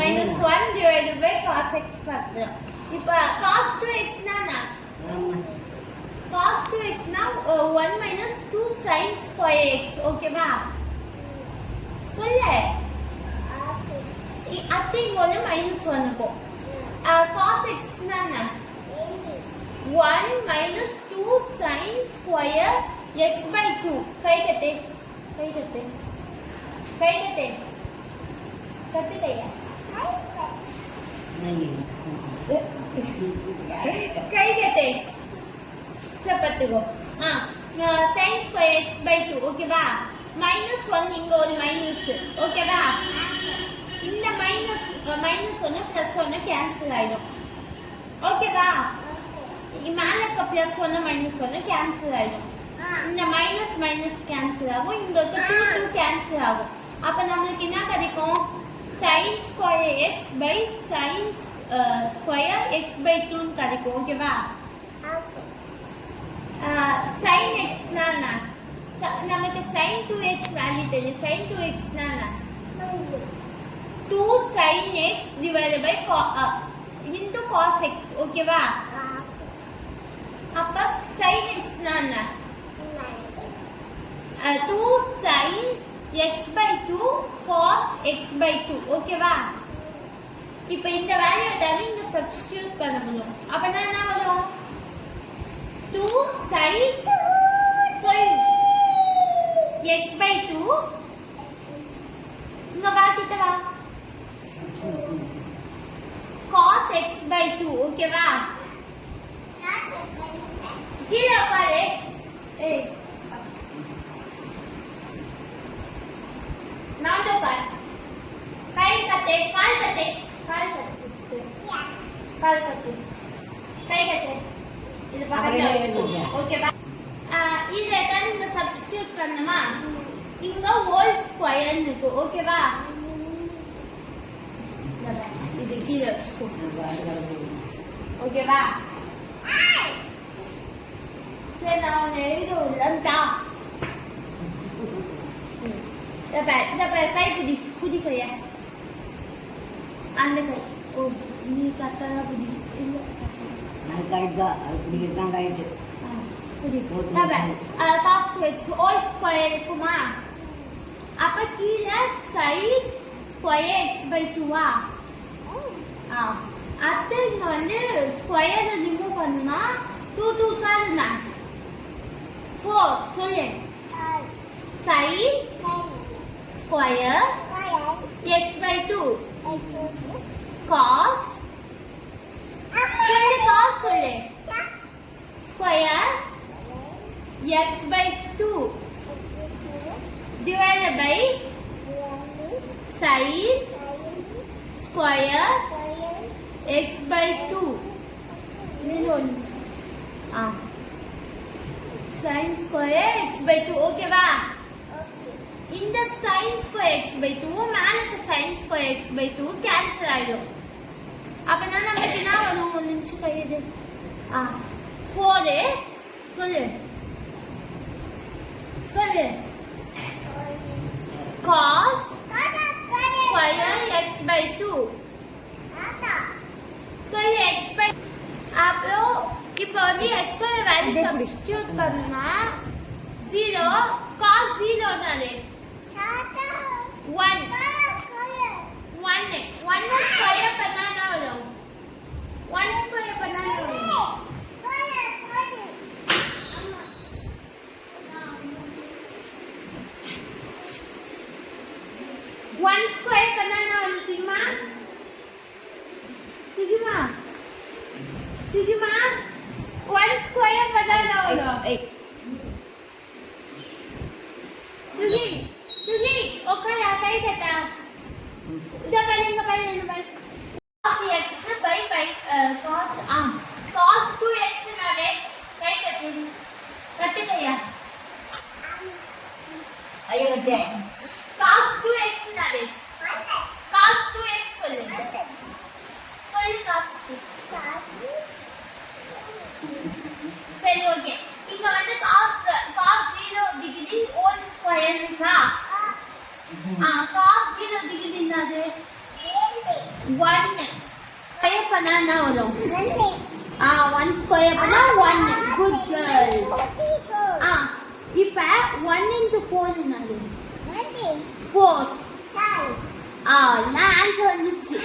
-1 divided by cos x பார்க்கலாம். இப்போ cos 2x னா cos 2x னா 1 minus 2 sin square x ஓகேவா? சொல்லு. அத்தை போல -1 இருக்கும். cos x னா 1 minus 2 sin square x by 2 guy cut கத்துக்கையா guy cut சப்பத்துக்கோ sin square x by 2 ஓகேவா? -1 இங்க ஒரு மைனஸ் ஓகேவா? இந்த -1 +1 கேன்சல் ஆயிடும் ஓகேவா? மேல இருக்க +1 -1 கேன்சல் ஆயிடும். இந்த மைனஸ் கேன்சல் ஆகும். இங்க இருக்க 2 கேன்சல் ஆகும். அப்ப நமக்கு என்ன கிடைக்கும்? sin square x by sin square x by 2 கிடைக்கும் ஓகேவா? sin x னா நமக்கு sin 2x வேல்யூ தெரியும். sin 2x னா 2 sin x divided by into cos x ஓகேவா? அப்ப sin x னா 2 sin x by 2 cos x by 2 ஓகேவா? இப்போ இந்த வேல்யூ எடுத்து இங்க சப்ஸ்டிட்யூட் பண்ண முடியும். அப்ப என்ன வரும்? 2 sin x by 2 இங்க பாக்கிட்ட வா cos x by 2 ஓகேவா? கீழ பாரு. ஏய் நான் பாரு. கை கட்டு கால் கட்டு இது பக்கத்துல ஓகேவா? இத தான் நீங்க சப்ஸ்டிட்யூட் பண்ணனுமா? இங்க ஹோல் ஸ்கொயர் இருக்கு ஓகேவா? இது கீழ வச்சுக்கோ ஓகேவா? சரி நான் எழுதுறேன்டா. இந்த கை புடி கையா அந்த கை. ஓ நீ கத்தா புடி இல்ல நான் கைடா அது புடிதான் கைடு. புடி. cos x ஹோல் ஸ்கொயர் இருக்குமா? அப்ப கீழ sin square x by 2 அடுத்து இங்க வந்து ஸ்கொயர் ரிமூவ் பண்ணா 2 2 சார் 4 சொல்லு. sin square x by 2 cos சொல்லு square x by 2 divided by sin square x by 2 sin square x by 2 ஓகேவா? இந்த sin square x by 2 மேல இருக்க sin square x by 2 cancel ஆயிடும். அப்பனா நமக்கு என்ன வரும்? ஒரு நிமிஷம் கையெடு. 4 சொல்லு cos square x by 2 சொல்லு x by அப்புறம் இப்போ வந்து x ஓட வேல்யூ சப்ஸ்டிட்யூட் பண்ணா 0 cos 0 நாலே 1 ஸ்கொயர் பண்ணா என்ன வரும்? 1 ஸ்கொயர் பண்ணா என்ன வரும்? 1 ஸ்கொயர் பண்ணா என்ன வரும் தெரியுமா? 1 ஸ்கொயர் பண்ணா என்ன வரும்? तुझी ओके आता ही था इधर पहले cos x by cos 2x नाले काय करते क्या आइए करते cos 2x नाले cos 2x सोले cos 2 சரி ஓகே இங்க வந்து cos 0 டிகிரி ஹோல் ஸ்கொயர் இருக்கா cos 0 டிகிரி என்னது 2 1 ஸ்கொயர் பண்ணா என்ன வரும் 1 ஸ்கொயர் பண்ணா 1 குட் கேர்ள் இப்ப 1 into 4 என்னது 4 நான் ஆன்சர் வந்துச்சு